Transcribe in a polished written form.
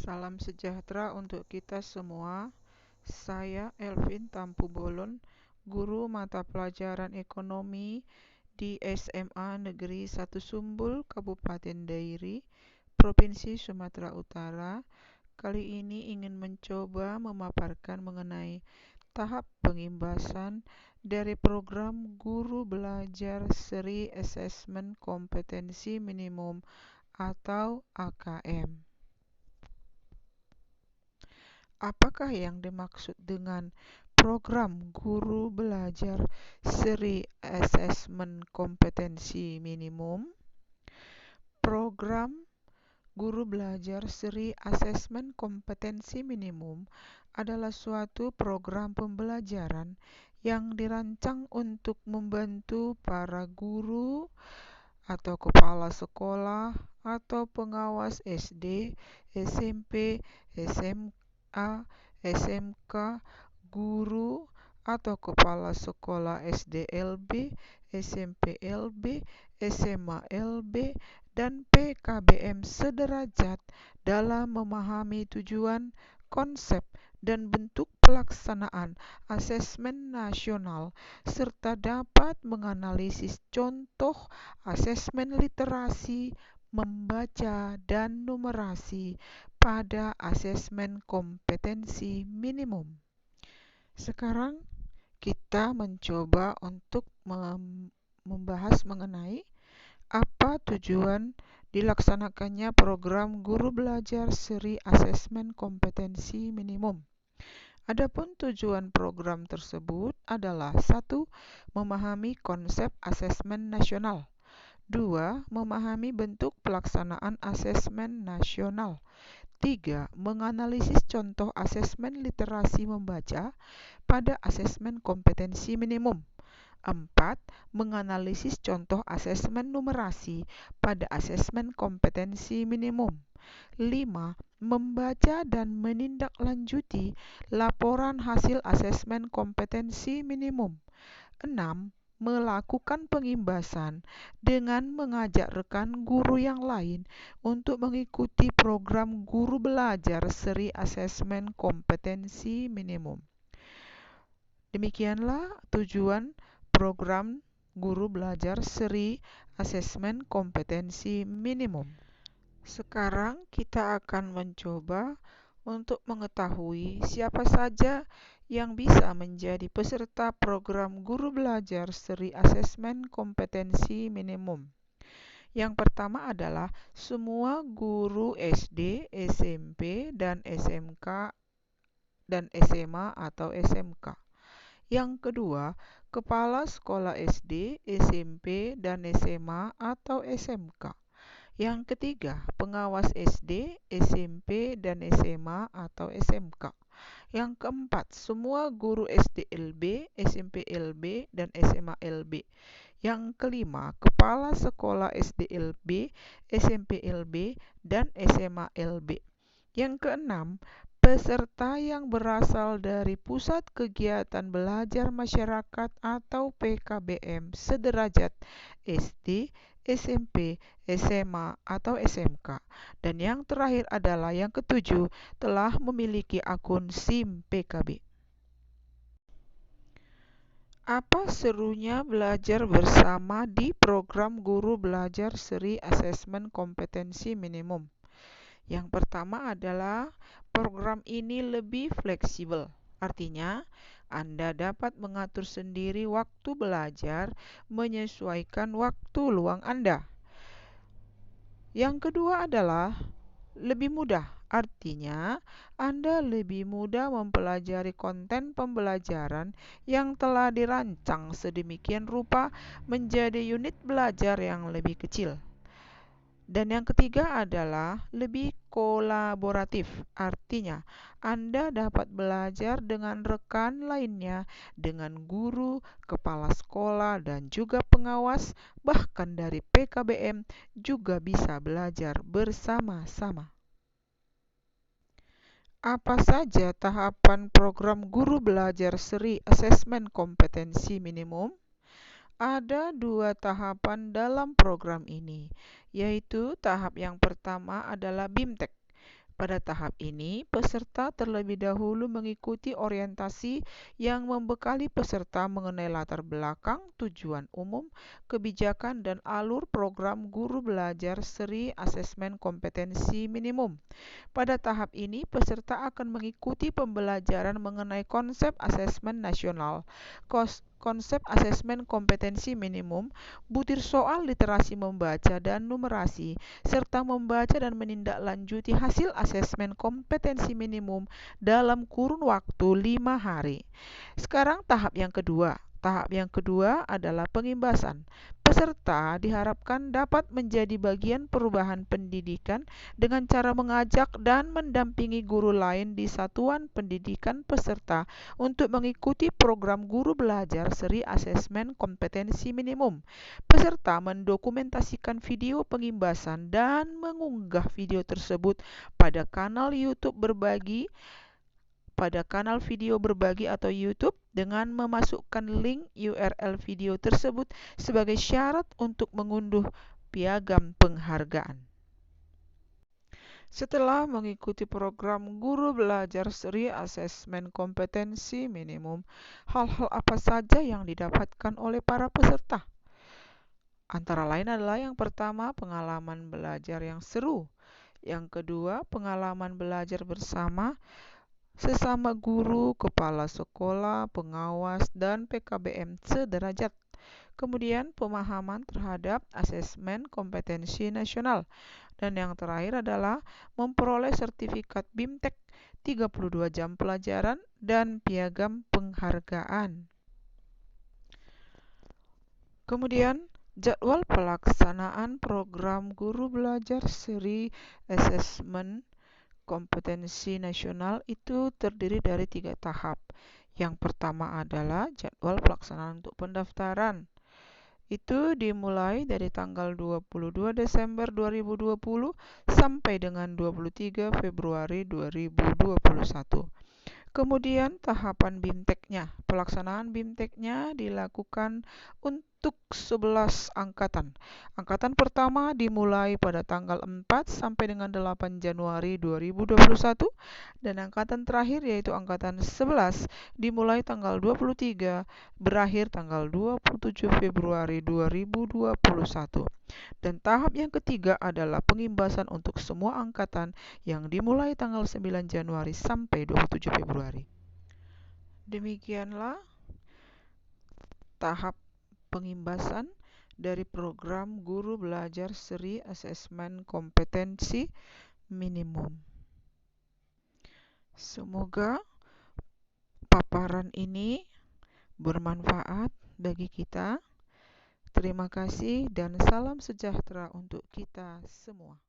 Salam sejahtera untuk kita semua. Saya Elvin Tampu Bolon, guru mata pelajaran ekonomi di SMA Negeri 1 Sumbul, Kabupaten Dairi, Provinsi Sumatera Utara. Kali ini ingin mencoba memaparkan mengenai tahap pengimbasan dari program Guru Belajar Seri Asesmen Kompetensi Minimum atau AKM. Apakah yang dimaksud dengan program Guru Belajar Seri Asesmen Kompetensi Minimum? Program Guru Belajar Seri Asesmen Kompetensi Minimum adalah suatu program pembelajaran yang dirancang untuk membantu para guru atau kepala sekolah atau pengawas SD, SMP, SMA, SMK, guru atau kepala sekolah SDLB, SMPLB, SMALB, dan PKBM sederajat dalam memahami tujuan, konsep, dan bentuk pelaksanaan asesmen nasional, serta dapat menganalisis contoh asesmen literasi, membaca, dan numerasi pada asesmen kompetensi minimum. Sekarang kita mencoba untuk membahas mengenai apa tujuan dilaksanakannya program Guru Belajar Seri Asesmen Kompetensi Minimum. Adapun tujuan program tersebut adalah 1. Memahami konsep asesmen nasional. 2. Memahami bentuk pelaksanaan asesmen nasional. 3. Menganalisis contoh asesmen literasi membaca pada asesmen kompetensi minimum. 4. Menganalisis contoh asesmen numerasi pada asesmen kompetensi minimum. 5. Membaca dan menindaklanjuti laporan hasil asesmen kompetensi minimum. 6. Melakukan pengimbasan dengan mengajak rekan guru yang lain untuk mengikuti program Guru Belajar Seri Asesmen Kompetensi Minimum. Demikianlah tujuan program Guru Belajar Seri Asesmen Kompetensi Minimum. Sekarang kita akan mencoba untuk mengetahui siapa saja yang bisa menjadi peserta program Guru Belajar Seri Asesmen Kompetensi Minimum. Yang pertama adalah semua guru SD, SMP, dan SMK dan SMA atau SMK. Yang kedua, kepala sekolah SD, SMP, dan SMA atau SMK. Yang ketiga, pengawas SD, SMP, dan SMA atau SMK. Yang keempat, semua guru SDLB, SMPLB, dan SMALB. Yang kelima, kepala sekolah SDLB, SMPLB, dan SMALB. Yang keenam, peserta yang berasal dari Pusat Kegiatan Belajar Masyarakat atau PKBM sederajat SD, SMP, SMA, atau SMK. Dan yang terakhir adalah yang ketujuh, telah memiliki akun SIM PKB. Apa serunya belajar bersama di program Guru Belajar Seri Asesmen Kompetensi Minimum? Yang pertama adalah program ini lebih fleksibel. Artinya, Anda dapat mengatur sendiri waktu belajar menyesuaikan waktu luang Anda. Yang kedua adalah lebih mudah. Artinya, Anda lebih mudah mempelajari konten pembelajaran yang telah dirancang sedemikian rupa menjadi unit belajar yang lebih kecil. Dan yang ketiga adalah lebih kolaboratif. Artinya, Anda dapat belajar dengan rekan lainnya, dengan guru, kepala sekolah, dan juga pengawas, bahkan dari PKBM juga bisa belajar bersama-sama. Apa saja tahapan program Guru Belajar Seri Asesmen Kompetensi Minimum? Ada 2 tahapan dalam program ini, yaitu tahap yang pertama adalah BIMTEK, Pada tahap ini, peserta terlebih dahulu mengikuti orientasi yang membekali peserta mengenai latar belakang, tujuan umum, kebijakan, dan alur program guru belajar seri asesmen kompetensi minimum. Pada tahap ini, peserta akan mengikuti pembelajaran mengenai konsep asesmen nasional, konsep asesmen kompetensi minimum, butir soal literasi membaca dan numerasi, serta membaca dan menindaklanjuti hasil asesmen kompetensi minimum dalam kurun waktu 5 hari. Sekarang tahap yang kedua. Tahap yang kedua adalah pengimbasan. Peserta diharapkan dapat menjadi bagian perubahan pendidikan dengan cara mengajak dan mendampingi guru lain di satuan pendidikan peserta untuk mengikuti program guru belajar seri asesmen kompetensi minimum. Peserta mendokumentasikan video pengimbasan dan mengunggah video tersebut pada kanal YouTube video berbagi atau YouTube dengan memasukkan link URL video tersebut sebagai syarat untuk mengunduh piagam penghargaan. Setelah mengikuti program guru belajar seri asesmen kompetensi minimum, hal-hal apa saja yang didapatkan oleh para peserta? Antara lain adalah yang pertama, pengalaman belajar yang seru. Yang kedua, pengalaman belajar bersama sesama guru, kepala sekolah, pengawas, dan PKBM sederajat. Kemudian pemahaman terhadap asesmen kompetensi nasional. Dan yang terakhir adalah memperoleh sertifikat BIMTEK 32 jam pelajaran dan piagam penghargaan. Kemudian jadwal pelaksanaan program guru belajar seri asesmen kompetensi nasional itu terdiri dari 3 tahap. Yang pertama adalah jadwal pelaksanaan untuk pendaftaran. Itu dimulai dari tanggal 22 Desember 2020 sampai dengan 23 Februari 2021. Kemudian tahapan BIMTEK-nya. Pelaksanaan BIMTEK-nya dilakukan untuk 11 angkatan. Angkatan pertama dimulai pada tanggal 4 sampai dengan 8 Januari 2021 dan angkatan terakhir yaitu angkatan 11 dimulai tanggal 23 berakhir tanggal 27 Februari 2021. Dan tahap yang ketiga adalah pengimbasan untuk semua angkatan yang dimulai tanggal 9 Januari sampai 27 Februari. Demikianlah tahap pengimbasan dari program guru belajar seri asesmen kompetensi minimum. Semoga paparan ini bermanfaat bagi kita. Terima kasih dan salam sejahtera untuk kita semua.